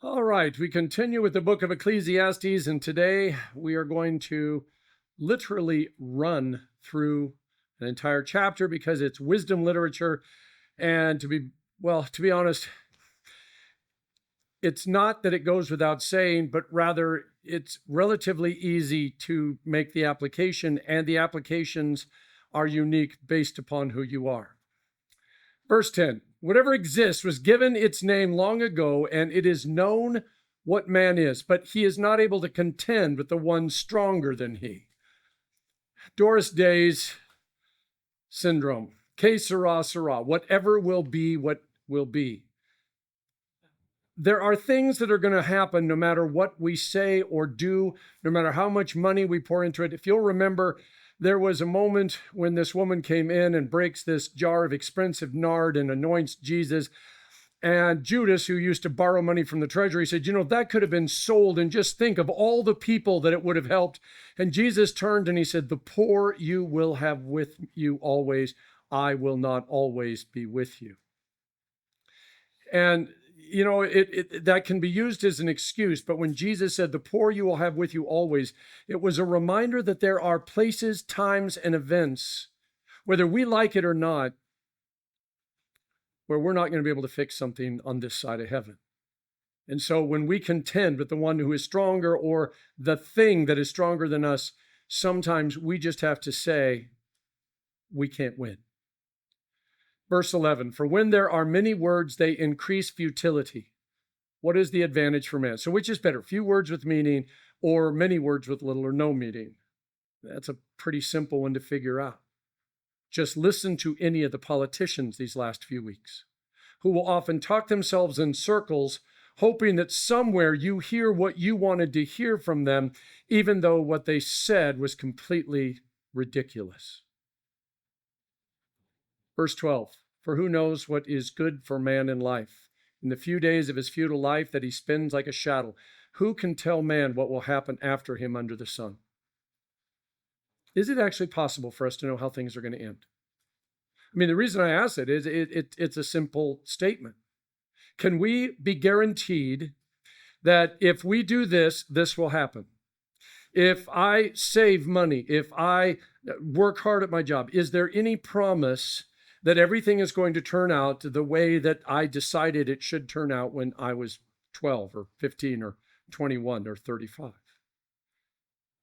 All right, we continue with the Book of Ecclesiastes, and today we are going to literally run through an entire chapter because it's wisdom literature. And to be honest, it's not that it goes without saying, but rather it's relatively easy to make the application, and the applications are unique based upon who you are. Verse 10, whatever exists was given its name long ago, and it is known what man is, but he is not able to contend with the one stronger than he. Doris Day's syndrome, que sera, sera, whatever will be, what will be. There are things that are going to happen no matter what we say or do, no matter how much money we pour into it. If you'll remember, there was a moment when this woman came in and breaks this jar of expensive nard and anoints Jesus. And Judas, who used to borrow money from the treasury, said, that could have been sold, and just think of all the people that it would have helped. And Jesus turned and he said, the poor you will have with you always. I will not always be with you. And that can be used as an excuse, but when Jesus said, the poor you will have with you always, it was a reminder that there are places, times, and events, whether we like it or not, where we're not going to be able to fix something on this side of heaven. And so when we contend with the one who is stronger or the thing that is stronger than us, sometimes we just have to say, we can't win. Verse 11, for when there are many words, they increase futility. What is the advantage for man? So which is better, few words with meaning or many words with little or no meaning? That's a pretty simple one to figure out. Just listen to any of the politicians these last few weeks, who will often talk themselves in circles, hoping that somewhere you hear what you wanted to hear from them, even though what they said was completely ridiculous. Verse 12, for who knows what is good for man in life? In the few days of his futile life that he spends like a shadow, who can tell man what will happen after him under the sun? Is it actually possible for us to know how things are going to end? I mean, the reason I ask it is it's a simple statement. Can we be guaranteed that if we do this, this will happen? If I save money, if I work hard at my job, is there any promise that everything is going to turn out the way that I decided it should turn out when I was 12 or 15 or 21 or 35?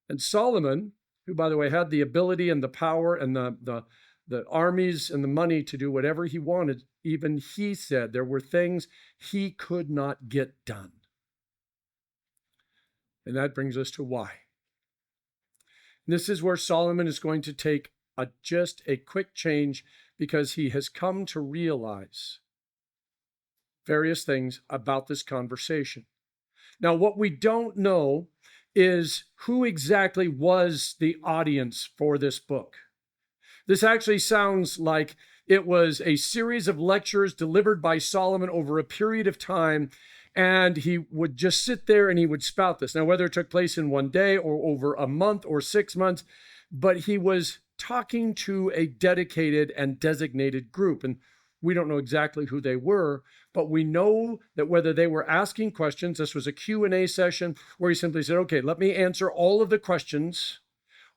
And Solomon, who, by the way, had the ability and the power and the armies and the money to do whatever he wanted, even he said there were things he could not get done. And that brings us to why. This is where Solomon is going to take just a quick change, because he has come to realize various things about this conversation. Now, what we don't know is who exactly was the audience for this book. This actually sounds like it was a series of lectures delivered by Solomon over a period of time, and he would just sit there and he would spout this. Now, whether it took place in one day or over a month or 6 months, but he was talking to a dedicated and designated group. And we don't know exactly who they were, but we know that whether they were asking questions, this was a Q&A session where he simply said, okay, let me answer all of the questions,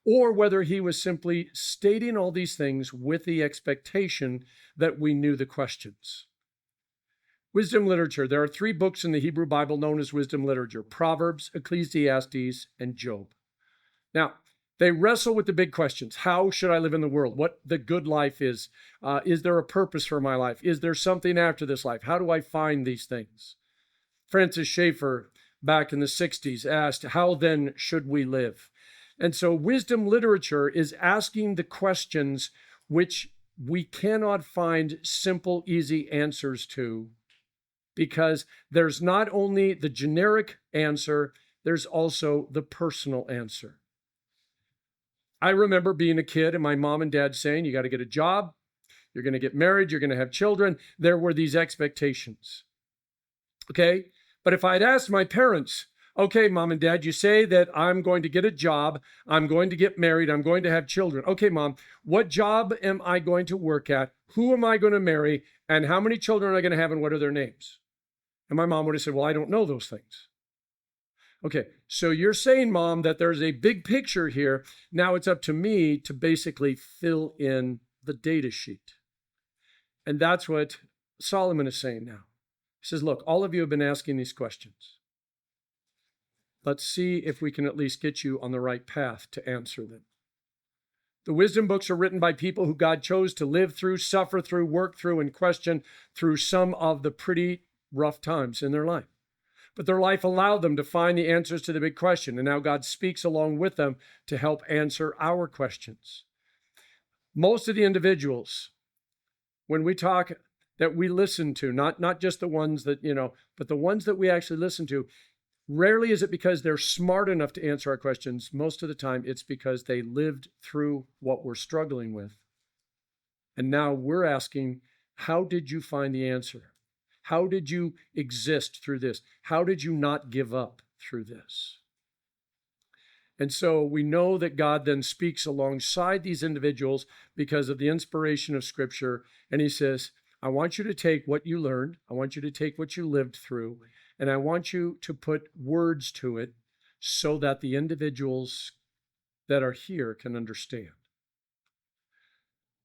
or whether he was simply stating all these things with the expectation that we knew the questions. Wisdom literature. There are 3 books in the Hebrew Bible known as wisdom literature: Proverbs, Ecclesiastes, and Job. Now, they wrestle with the big questions. How should I live in the world? What the good life is? Is there a purpose for my life? Is there something after this life? How do I find these things? Francis Schaeffer, back in the 60s, asked, how then should we live? And so wisdom literature is asking the questions which we cannot find simple, easy answers to, because there's not only the generic answer, there's also the personal answer. I remember being a kid and my mom and dad saying, you got to get a job, you're going to get married, you're going to have children. There were these expectations. Okay? But if I'd asked my parents, okay, mom and dad, you say that I'm going to get a job, I'm going to get married, I'm going to have children. Okay, mom, what job am I going to work at? Who am I going to marry? And how many children am I going to have, and what are their names? And my mom would have said, well, I don't know those things. Okay, so you're saying, Mom, that there's a big picture here. Now it's up to me to basically fill in the data sheet. And that's what Solomon is saying now. He says, look, all of you have been asking these questions. Let's see if we can at least get you on the right path to answer them. The wisdom books are written by people who God chose to live through, suffer through, work through, and question through some of the pretty rough times in their life. But their life allowed them to find the answers to the big question. And now God speaks along with them to help answer our questions. Most of the individuals, when we talk that we listen to, not just the ones that, but the ones that we actually listen to, rarely is it because they're smart enough to answer our questions. Most of the time, it's because they lived through what we're struggling with. And now we're asking, how did you find the answer? How did you exist through this? How did you not give up through this? And so we know that God then speaks alongside these individuals because of the inspiration of Scripture. And he says, I want you to take what you learned. I want you to take what you lived through. And I want you to put words to it so that the individuals that are here can understand.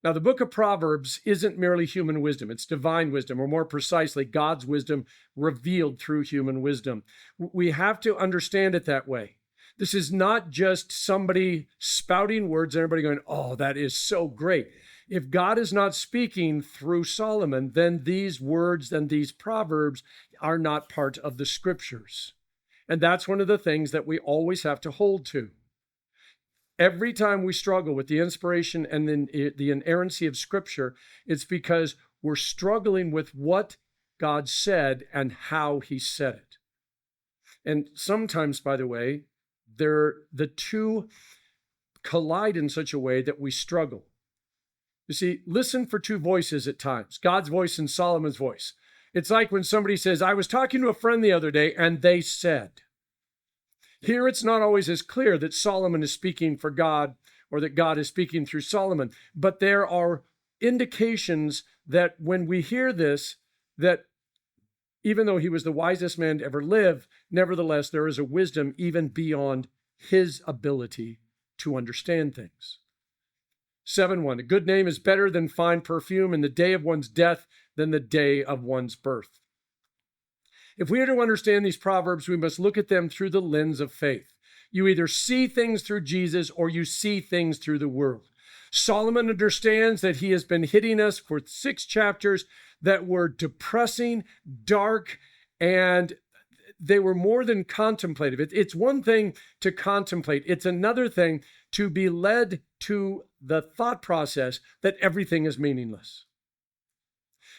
Now, the book of Proverbs isn't merely human wisdom. It's divine wisdom, or more precisely, God's wisdom revealed through human wisdom. We have to understand it that way. This is not just somebody spouting words and everybody going, oh, that is so great. If God is not speaking through Solomon, then these words and these proverbs are not part of the scriptures. And that's one of the things that we always have to hold to. Every time we struggle with the inspiration and then the inerrancy of Scripture, it's because we're struggling with what God said and how he said it. And sometimes, by the way, the two collide in such a way that we struggle. You see, listen for two voices at times, God's voice and Solomon's voice. It's like when somebody says, I was talking to a friend the other day and they said. Here, it's not always as clear that Solomon is speaking for God or that God is speaking through Solomon, but there are indications that when we hear this, that even though he was the wisest man to ever live, nevertheless, there is a wisdom even beyond his ability to understand things. 7:1, a good name is better than fine perfume, and the day of one's death than the day of one's birth. If we are to understand these proverbs, we must look at them through the lens of faith. You either see things through Jesus or you see things through the world. Solomon understands that he has been hitting us for 6 chapters that were depressing, dark, and they were more than contemplative. It's one thing to contemplate. It's another thing to be led to the thought process that everything is meaningless.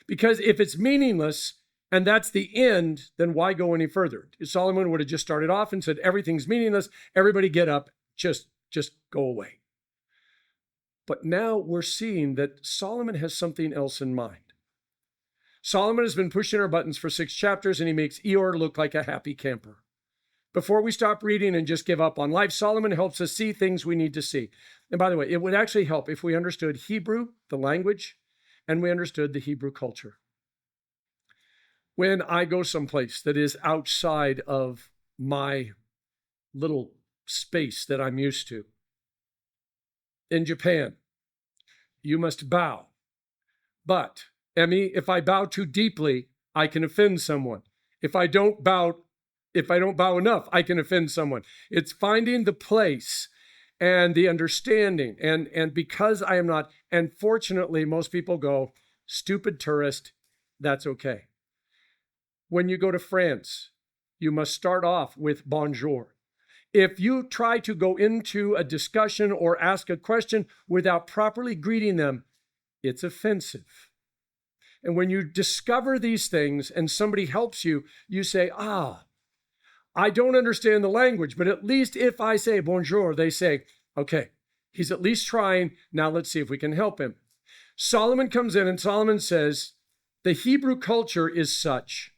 Because if it's meaningless, and that's the end, then why go any further? Solomon would have just started off and said, everything's meaningless. Everybody get up, just go away. But now we're seeing that Solomon has something else in mind. Solomon has been pushing our buttons for 6 chapters, and he makes Eeyore look like a happy camper. Before we stop reading and just give up on life, Solomon helps us see things we need to see. And by the way, it would actually help if we understood Hebrew, the language, and we understood the Hebrew culture. When I go someplace that is outside of my little space that I'm used to, in Japan, you must bow. But, Emmy, if I bow too deeply, I can offend someone. If I don't bow enough, I can offend someone. It's finding the place and the understanding. And because I am not, and fortunately, most people go, stupid tourist, that's okay. When you go to France, you must start off with bonjour. If you try to go into a discussion or ask a question without properly greeting them, it's offensive. And when you discover these things and somebody helps you, you say, I don't understand the language, but at least if I say bonjour, they say, okay, he's at least trying. Now let's see if we can help him. Solomon comes in and Solomon says, the Hebrew culture is such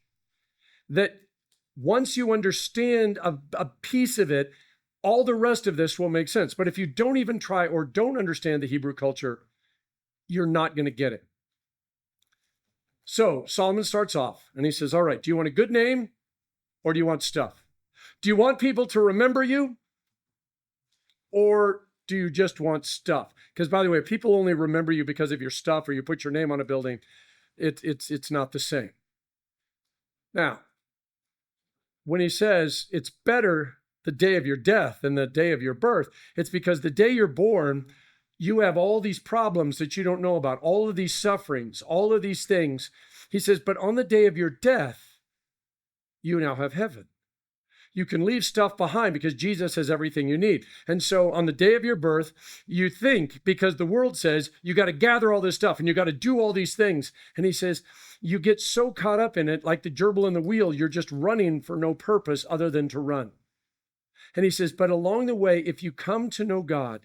that once you understand a piece of it, all the rest of this will make sense. But if you don't even try or don't understand the Hebrew culture, you're not going to get it. So Solomon starts off and he says, all right, do you want a good name or do you want stuff? Do you want people to remember you or do you just want stuff? Because by the way, if people only remember you because of your stuff or you put your name on a building, it's not the same. Now, when he says it's better the day of your death than the day of your birth, it's because the day you're born, you have all these problems that you don't know about, all of these sufferings, all of these things. He says, but on the day of your death, you now have heaven. You can leave stuff behind because Jesus has everything you need. And so on the day of your birth, you think, because the world says, you got to gather all this stuff and you got to do all these things. And he says, you get so caught up in it, like the gerbil in the wheel, you're just running for no purpose other than to run. And he says, but along the way, if you come to know God,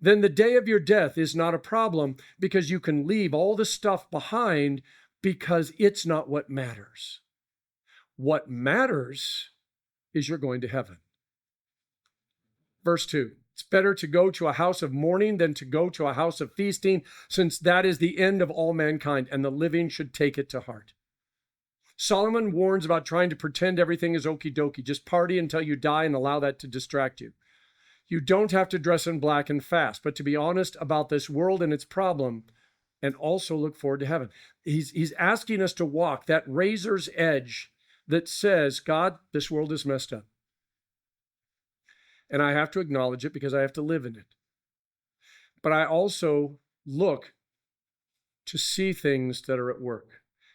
then the day of your death is not a problem because you can leave all the stuff behind because it's not what matters. What matters is you're going to heaven. Verse 2, it's better to go to a house of mourning than to go to a house of feasting, since that is the end of all mankind, and the living should take it to heart. Solomon warns about trying to pretend everything is okie dokie. Just party until you die and allow that to distract you. You don't have to dress in black and fast, but to be honest about this world and its problem, and also look forward to heaven. He's asking us to walk that razor's edge that says, God, this world is messed up. And I have to acknowledge it because I have to live in it. But I also look to see things that are at work.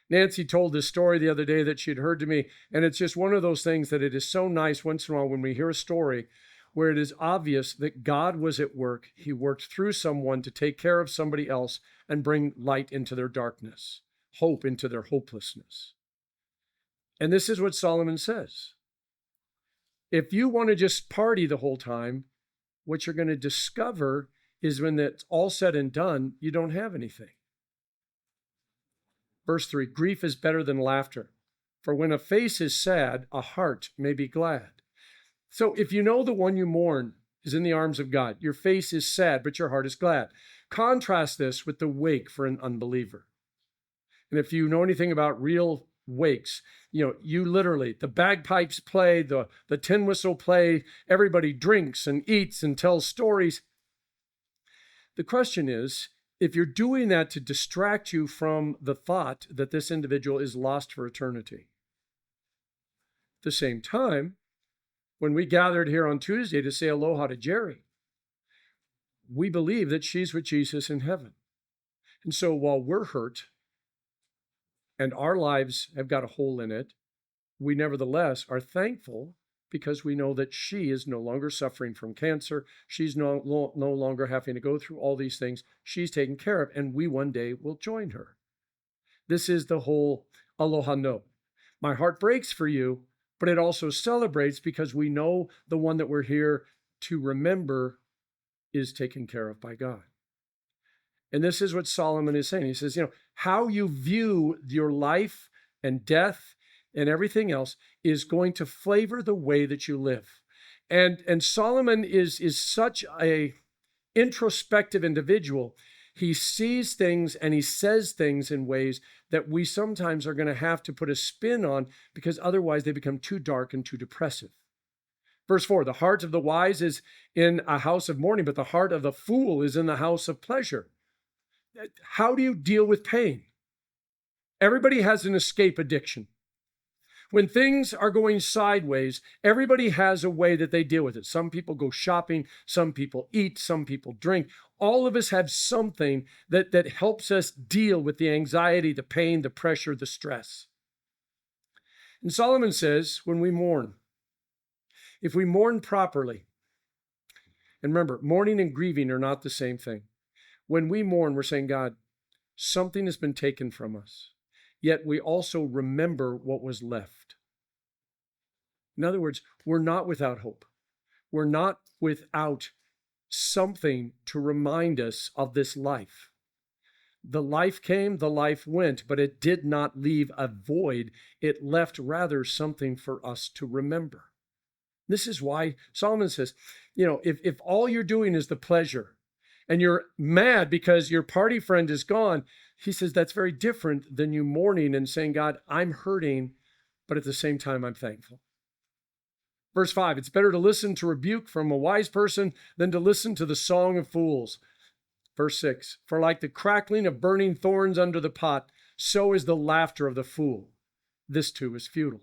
Nancy told this story the other day that she'd heard to me, and it's just one of those things that it is so nice once in a while when we hear a story where it is obvious that God was at work. He worked through someone to take care of somebody else and bring light into their darkness, hope into their hopelessness. And this is what Solomon says. If you want to just party the whole time, what you're going to discover is when it's all said and done, you don't have anything. Verse 3, grief is better than laughter, for when a face is sad, a heart may be glad. So if you know the one you mourn is in the arms of God, your face is sad, but your heart is glad. Contrast this with the wake for an unbeliever. And if you know anything about real wakes, you literally, the bagpipes play, the tin whistle play, everybody drinks and eats and tells stories. The question is, if you're doing that to distract you from the thought that this individual is lost for eternity. At the same time, when we gathered here on Tuesday to say aloha to Jerry, we believe that she's with Jesus in heaven. And so while we're hurt and our lives have got a hole in it, we nevertheless are thankful because we know that she is no longer suffering from cancer. She's no longer having to go through all these things. She's taken care of, and we one day will join her. This is the whole aloha no. My heart breaks for you, but it also celebrates because we know the one that we're here to remember is taken care of by God. And this is what Solomon is saying. He says, how you view your life and death and everything else is going to flavor the way that you live. And Solomon is such a introspective individual. He sees things and he says things in ways that we sometimes are going to have to put a spin on because otherwise they become too dark and too depressive. Verse 4, the heart of the wise is in a house of mourning, but the heart of the fool is in the house of pleasure. How do you deal with pain? Everybody has an escape addiction. When things are going sideways, everybody has a way that they deal with it. Some people go shopping, some people eat, some people drink. All of us have something that helps us deal with the anxiety, the pain, the pressure, the stress. And Solomon says, when we mourn, if we mourn properly, and remember, mourning and grieving are not the same thing. When we mourn, we're saying, God, something has been taken from us, yet we also remember what was left. In other words, we're not without hope. We're not without something to remind us of this life. The life came, the life went, but it did not leave a void. It left rather something for us to remember. This is why Solomon says, if all you're doing is the pleasure, and you're mad because your party friend is gone, he says that's very different than you mourning and saying, God, I'm hurting, but at the same time, I'm thankful. Verse 5, it's better to listen to rebuke from a wise person than to listen to the song of fools. Verse 6, for like the crackling of burning thorns under the pot, so is the laughter of the fool. This too is futile.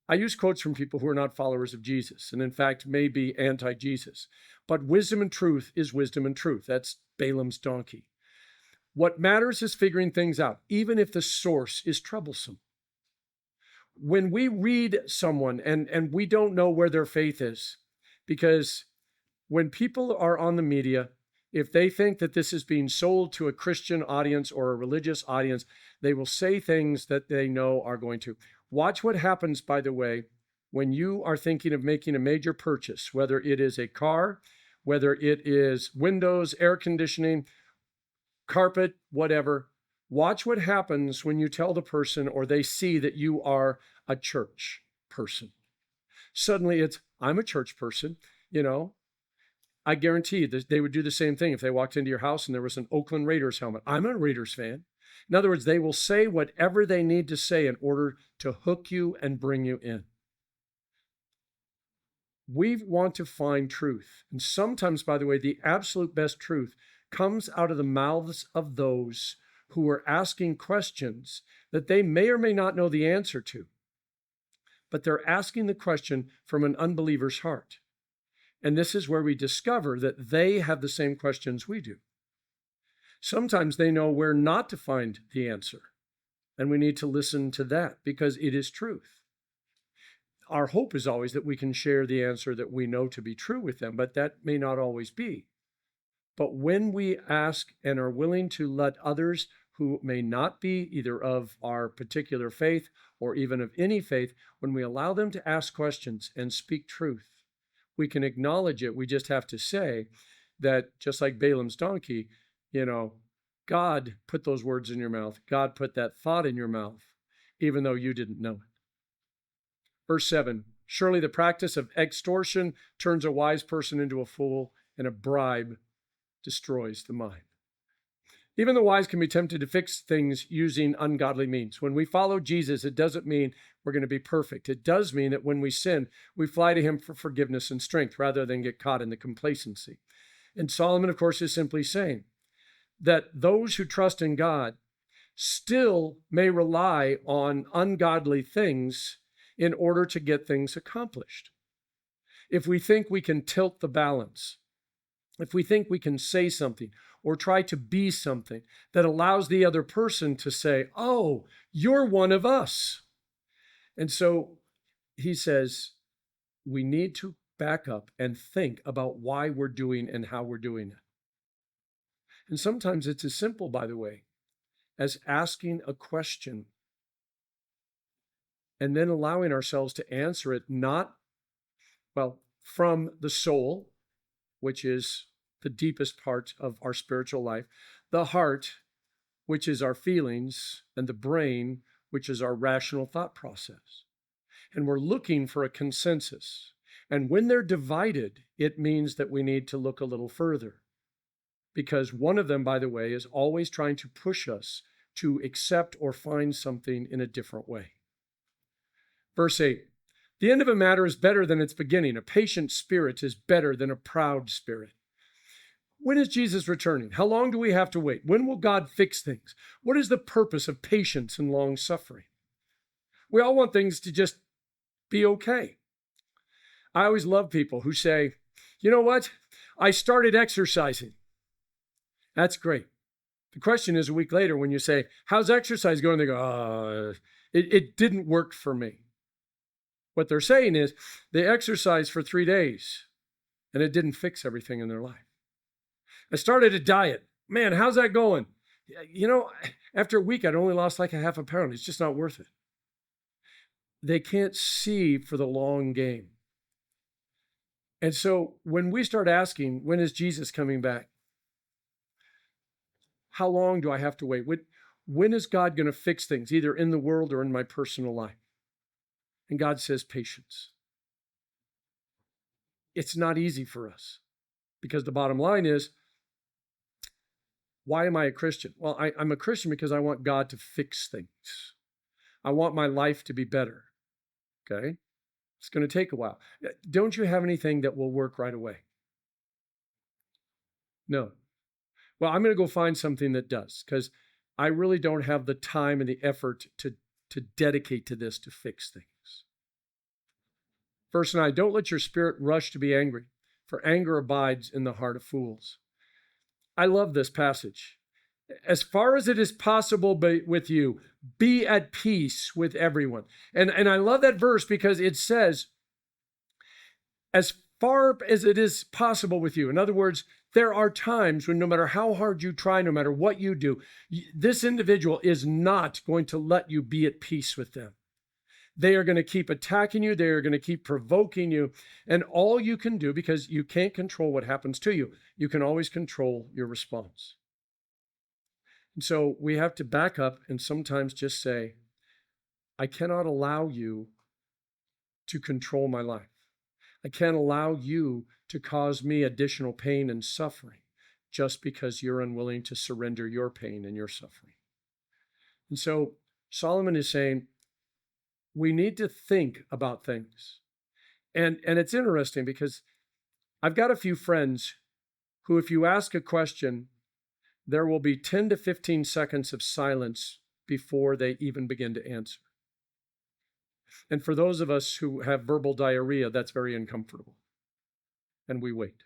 I use quotes from people who are not followers of Jesus, and in fact may be anti-Jesus. But wisdom and truth is wisdom and truth. That's Balaam's donkey. What matters is figuring things out, even if the source is troublesome. When we read someone and we don't know where their faith is, because when people are on the media, if they think that this is being sold to a Christian audience or a religious audience, they will say things that they know are going to. Watch what happens, by the way, when you are thinking of making a major purchase, whether it is a car, whether it is windows, air conditioning, carpet, whatever. Watch what happens when you tell the person or they see that you are a church person. Suddenly it's, I'm a church person, you know. I guarantee that they would do the same thing if they walked into your house and there was an Oakland Raiders helmet. I'm a Raiders fan. In other words, they will say whatever they need to say in order to hook you and bring you in. We want to find truth. And sometimes, by the way, the absolute best truth comes out of the mouths of those who are asking questions that they may or may not know the answer to. But they're asking the question from an unbeliever's heart. And this is where we discover that they have the same questions we do. Sometimes they know where not to find the answer, and we need to listen to that because it is truth. Our hope is always that we can share the answer that we know to be true with them, but that may not always be. But when we ask and are willing to let others who may not be either of our particular faith or even of any faith, when we allow them to ask questions and speak truth, we can acknowledge it. We just have to say that just like Balaam's donkey, you know, God put those words in your mouth. God put that thought in your mouth, even though you didn't know it. Verse 7, surely the practice of extortion turns a wise person into a fool, and a bribe destroys the mind. Even the wise can be tempted to fix things using ungodly means. When we follow Jesus, it doesn't mean we're going to be perfect. It does mean that when we sin, we fly to him for forgiveness and strength rather than get caught in the complacency. And Solomon, of course, is simply saying that those who trust in God still may rely on ungodly things in order to get things accomplished. If we think we can tilt the balance, if we think we can say something or try to be something that allows the other person to say, oh, you're one of us. And so he says, we need to back up and think about why we're doing and how we're doing it. And sometimes it's as simple, by the way, as asking a question and then allowing ourselves to answer it not, from the soul, which is the deepest part of our spiritual life, the heart, which is our feelings, and the brain, which is our rational thought process. And we're looking for a consensus. And when they're divided, it means that we need to look a little further. Because one of them, by the way, is always trying to push us to accept or find something in a different way. Verse 8, the end of a matter is better than its beginning. A patient spirit is better than a proud spirit. When is Jesus returning? How long do we have to wait? When will God fix things? What is the purpose of patience and long suffering? We all want things to just be okay. I always love people who say, you know what? I started exercising. That's great. The question is a week later when you say, how's exercise going? They go, it didn't work for me. What they're saying is they exercised for 3 days and it didn't fix everything in their life. I started a diet. Man, how's that going? You know, after a week, I'd only lost like a half a pound. It's just not worth it. They can't see for the long game. And so when we start asking, when is Jesus coming back? How long do I have to wait? When is God going to fix things, either in the world or in my personal life? And God says patience. It's not easy for us. Because the bottom line is, why am I a Christian? Well, I'm a Christian because I want God to fix things. I want my life to be better. Okay? It's going to take a while. Don't you have anything that will work right away? No. Well, I'm going to go find something that does, because I really don't have the time and the effort to dedicate to this to fix things. Verse 9, don't let your spirit rush to be angry, for anger abides in the heart of fools. I love this passage. As far as it is possible with you, be at peace with everyone. And I love that verse because it says, as far as it is possible with you. In other words, there are times when no matter how hard you try, no matter what you do, this individual is not going to let you be at peace with them. They are going to keep attacking you. They are going to keep provoking you. And all you can do, because you can't control what happens to you, you can always control your response. And so we have to back up and sometimes just say, I cannot allow you to control my life. I can't allow you to cause me additional pain and suffering just because you're unwilling to surrender your pain and your suffering. And so Solomon is saying, we need to think about things. And it's interesting because I've got a few friends who, if you ask a question, there will be 10 to 15 seconds of silence before they even begin to answer. And for those of us who have verbal diarrhea, that's very uncomfortable. And we wait.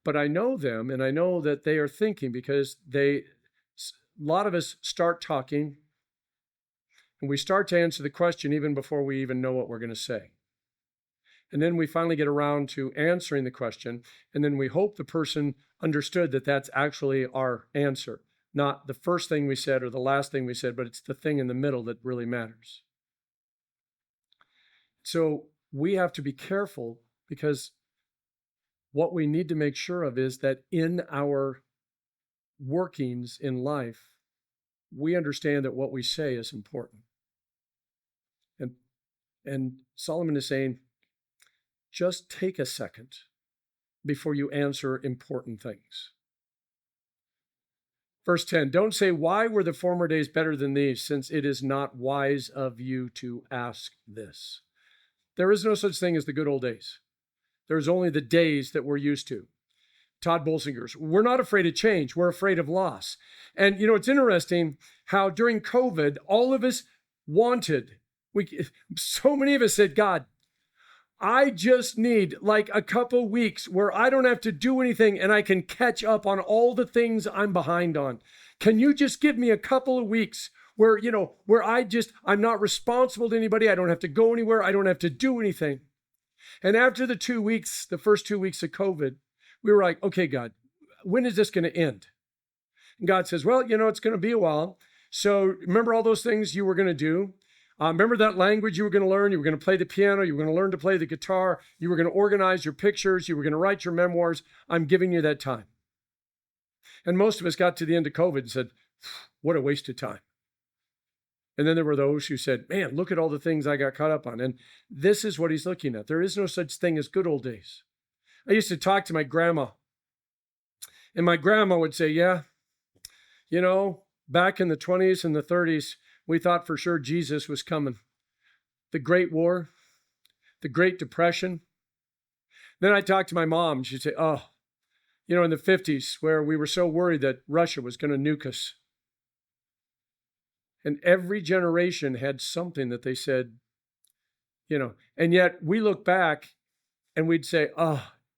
But I know them, and I know that they are thinking, because a lot of us start talking, and we start to answer the question even before we even know what we're going to say. And then we finally get around to answering the question, and then we hope the person understood that that's actually our answer, not the first thing we said or the last thing we said, but it's the thing in the middle that really matters. So we have to be careful, because what we need to make sure of is that in our workings in life, we understand that what we say is important. And Solomon is saying, just take a second before you answer important things. Verse 10, don't say, why were the former days better than these, since it is not wise of you to ask this. There is no such thing as the good old days. There's only the days that we're used to. Todd Bolsinger's, we're not afraid of change, we're afraid of loss. And it's interesting how during COVID, all of us wanted, so many of us said, God, I just need like a couple weeks where I don't have to do anything and I can catch up on all the things I'm behind on. Can you just give me a couple of weeks where, I'm not responsible to anybody. I don't have to go anywhere. I don't have to do anything. And after the first 2 weeks of COVID, we were like, okay, God, when is this going to end? And God says, well, it's going to be a while. So remember all those things you were going to do? Remember that language you were going to learn? You were going to play the piano. You were going to learn to play the guitar. You were going to organize your pictures. You were going to write your memoirs. I'm giving you that time. And most of us got to the end of COVID and said, what a waste of time. And then there were those who said, man, look at all the things I got caught up on. And this is what he's looking at. There is no such thing as good old days. I used to talk to my grandma. And my grandma would say, yeah, back in the 20s and the 30s, we thought for sure Jesus was coming. The Great War, the Great Depression. Then I talked to my mom. She'd say, in the 50s, where we were so worried that Russia was going to nuke us. And every generation had something that they said, and yet we look back and we'd say,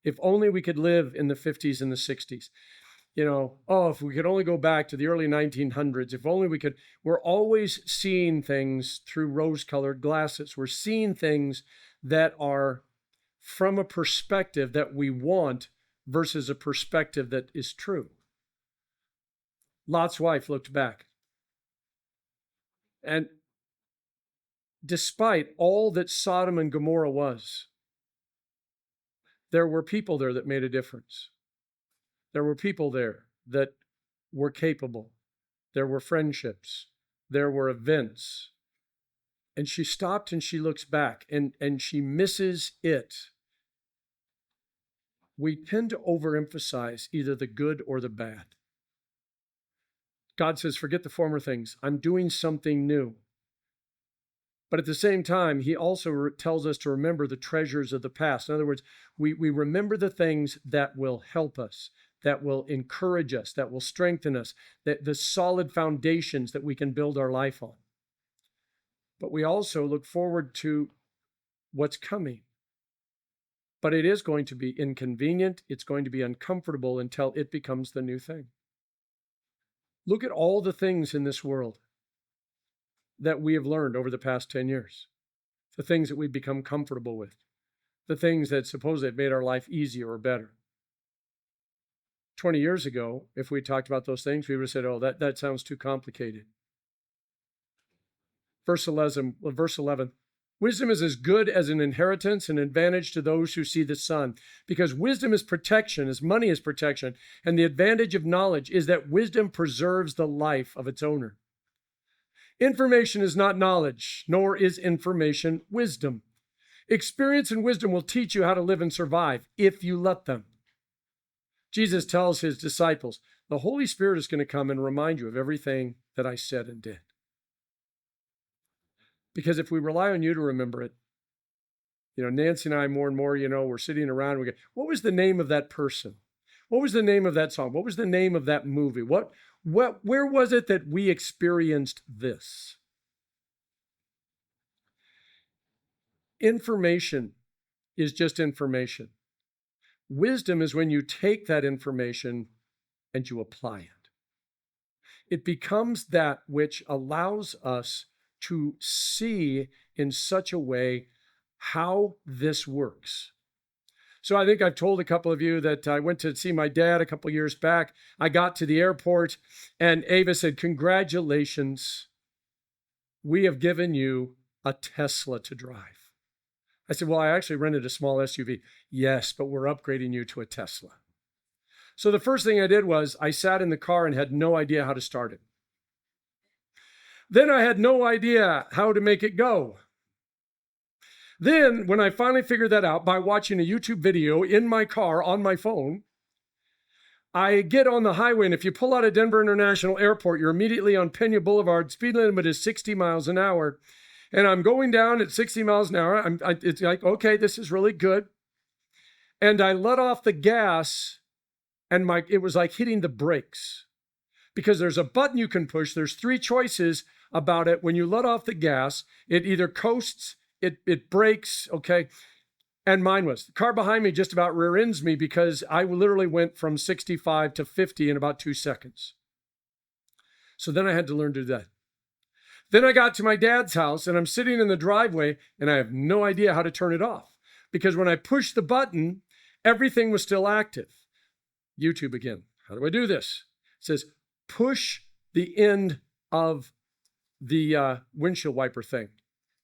if only we could live in the 50s and the 60s. If we could only go back to the early 1900s, if only we could. We're always seeing things through rose-colored glasses. We're seeing things that are from a perspective that we want versus a perspective that is true. Lot's wife looked back. And despite all that Sodom and Gomorrah was, there were people there that made a difference. There were people there that were capable. There were friendships. There were events. And she stopped and she looks back and she misses it. we tend to overemphasize either the good or the bad. God says, forget the former things. I'm doing something new. But at the same time, he also tells us to remember the treasures of the past. In other words, we remember the things that will help us, that will encourage us, that will strengthen us, that the solid foundations that we can build our life on. But we also look forward to what's coming. But it is going to be inconvenient. It's going to be uncomfortable until it becomes the new thing. Look at all the things in this world that we have learned over the past 10 years. The things that we've become comfortable with. The things that supposedly have made our life easier or better. 20 years ago, if we talked about those things, we would have said, oh, that sounds too complicated. Verse 11, wisdom is as good as an inheritance and advantage to those who see the sun, because wisdom is protection, as money is protection, and the advantage of knowledge is that wisdom preserves the life of its owner. Information is not knowledge, nor is information wisdom. Experience and wisdom will teach you how to live and survive if you let them. Jesus tells his disciples, the Holy Spirit is going to come and remind you of everything that I said and did. Because if we rely on you to remember it, Nancy and I more and more, we're sitting around and we go, what was the name of that person? What was the name of that song? What was the name of that movie? Where was it that we experienced this? Information is just information. Wisdom is when you take that information and you apply it. It becomes that which allows us to see in such a way how this works. So I think I've told a couple of you that I went to see my dad a couple years back. I got to the airport and Ava said, congratulations, we have given you a Tesla to drive. I said, well, I actually rented a small SUV. Yes, but we're upgrading you to a Tesla. So the first thing I did was I sat in the car and had no idea how to start it. Then I had no idea how to make it go. Then when I finally figured that out by watching a YouTube video in my car on my phone, I get on the highway, and if you pull out of Denver International Airport, you're immediately on Pena Boulevard. Speed limit is 60 miles an hour. And I'm going down at 60 miles an hour. It's like, okay, this is really good. And I let off the gas, and it was like hitting the brakes. Because there's a button you can push. There's 3 choices about it. When you let off the gas, it either coasts, it brakes, okay? And mine was. The car behind me just about rear ends me because I literally went from 65 to 50 in about 2 seconds. So then I had to learn to do that. Then I got to my dad's house and I'm sitting in the driveway and I have no idea how to turn it off. Because when I pushed the button, everything was still active. YouTube again. How do I do this? It says, push the end of the windshield wiper thing.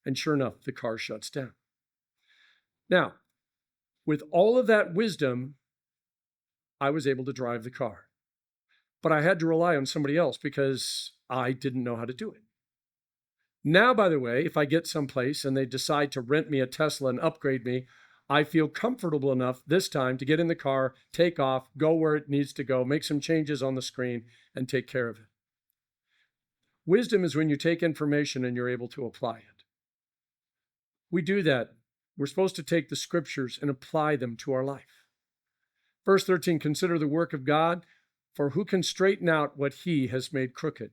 And sure enough, the car shuts down. Now, with all of that wisdom, I was able to drive the car. But I had to rely on somebody else because I didn't know how to do it. Now, by the way, if I get someplace and they decide to rent me a Tesla and upgrade me, I feel comfortable enough this time to get in the car, take off, go where it needs to go, make some changes on the screen, and take care of it. Wisdom is when you take information and you're able to apply it. We do that. We're supposed to take the scriptures and apply them to our life. Verse 13, consider the work of God, for who can straighten out what he has made crooked?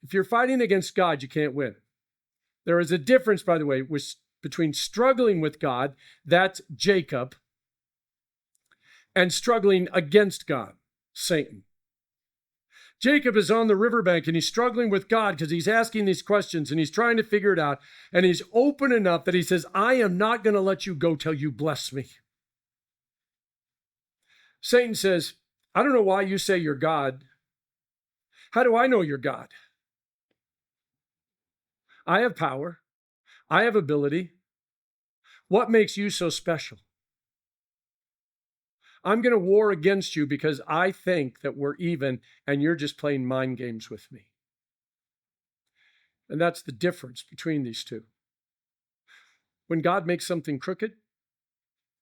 If you're fighting against God, you can't win. There is a difference, by the way, between struggling with God, that's Jacob, and struggling against God, Satan. Jacob is on the riverbank and he's struggling with God because he's asking these questions and he's trying to figure it out. And he's open enough that he says, I am not going to let you go till you bless me. Satan says, I don't know why you say you're God. How do I know you're God? I have power. I have ability. What makes you so special? I'm going to war against you because I think that we're even and you're just playing mind games with me. And that's the difference between these two. When God makes something crooked,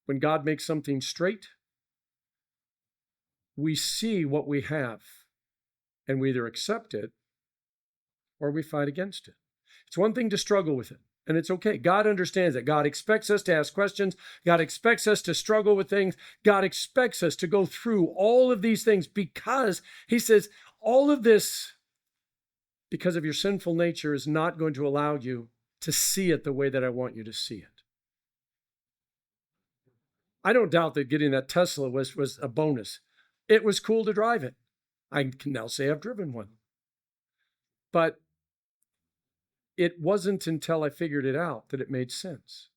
When God makes something straight, we see what we have, and we either accept it or we fight against it. It's one thing to struggle with it, and it's okay. God understands that. God expects us to ask questions. God expects us to struggle with things. God expects us to go through all of these things because he says all of this, because of your sinful nature, is not going to allow you to see it the way that I want you to see it. I don't doubt that getting that Tesla was a bonus. It was cool to drive it. I can now say I've driven one. But it wasn't until I figured it out that it made sense.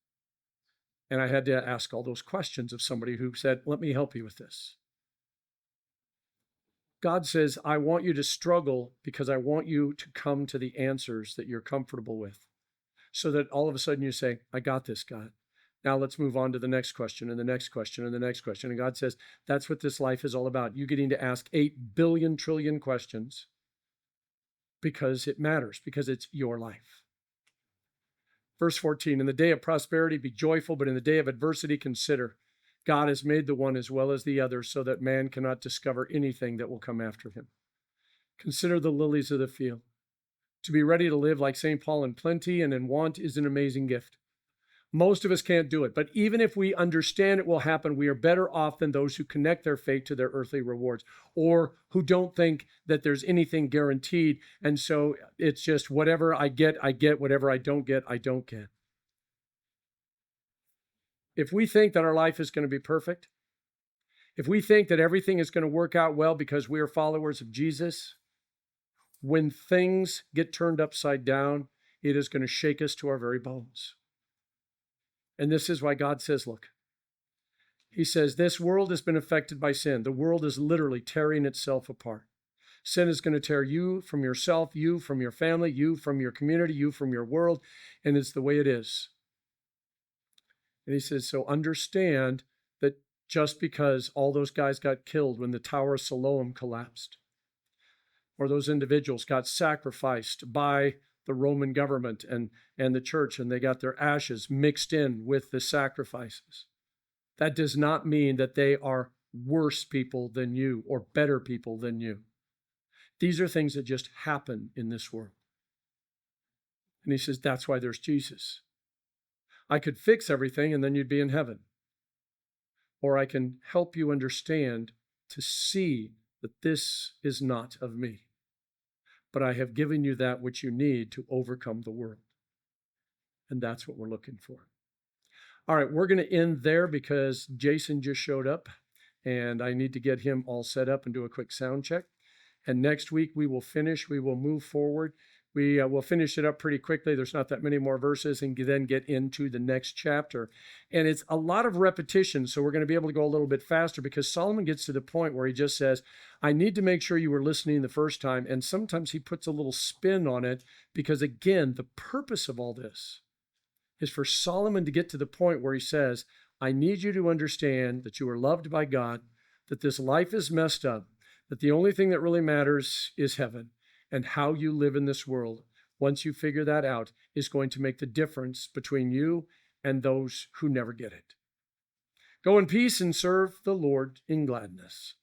And I had to ask all those questions of somebody who said, let me help you with this. God says, I want you to struggle because I want you to come to the answers that you're comfortable with. So that all of a sudden you say, I got this, God. Now let's move on to the next question and the next question and the next question. And God says, that's what this life is all about. You getting to ask 8 billion trillion questions because it matters, because it's your life. Verse 14, in the day of prosperity, be joyful, but in the day of adversity, consider God has made the one as well as the other so that man cannot discover anything that will come after him. Consider the lilies of the field. To be ready to live like St. Paul in plenty and in want is an amazing gift. Most of us can't do it, but even if we understand it will happen, we are better off than those who connect their fate to their earthly rewards or who don't think that there's anything guaranteed. And so it's just whatever I get, whatever I don't get, I don't get. If we think that our life is going to be perfect, if we think that everything is going to work out well because we are followers of Jesus, when things get turned upside down, it is going to shake us to our very bones. And this is why God says, look, he says, this world has been affected by sin. The world is literally tearing itself apart. Sin is going to tear you from yourself, you from your family, you from your community, you from your world, and it's the way it is. And he says, so understand that just because all those guys got killed when the Tower of Siloam collapsed, or those individuals got sacrificed by the Roman government and the church, and they got their ashes mixed in with the sacrifices, that does not mean that they are worse people than you or better people than you. These are things that just happen in this world. And he says, that's why there's Jesus. I could fix everything and then you'd be in heaven. Or I can help you understand to see that this is not of me, but I have given you that which you need to overcome the world. And that's what we're looking for. All right, we're going to end there because Jason just showed up and I need to get him all set up and do a quick sound check. And next week we will finish. We will move forward. We will finish it up pretty quickly. There's not that many more verses and then get into the next chapter. And it's a lot of repetition, so we're going to be able to go a little bit faster because Solomon gets to the point where he just says, I need to make sure you were listening the first time. And sometimes he puts a little spin on it because, again, the purpose of all this is for Solomon to get to the point where he says, I need you to understand that you are loved by God, that this life is messed up, that the only thing that really matters is heaven. And how you live in this world, once you figure that out, is going to make the difference between you and those who never get it. Go in peace and serve the Lord in gladness.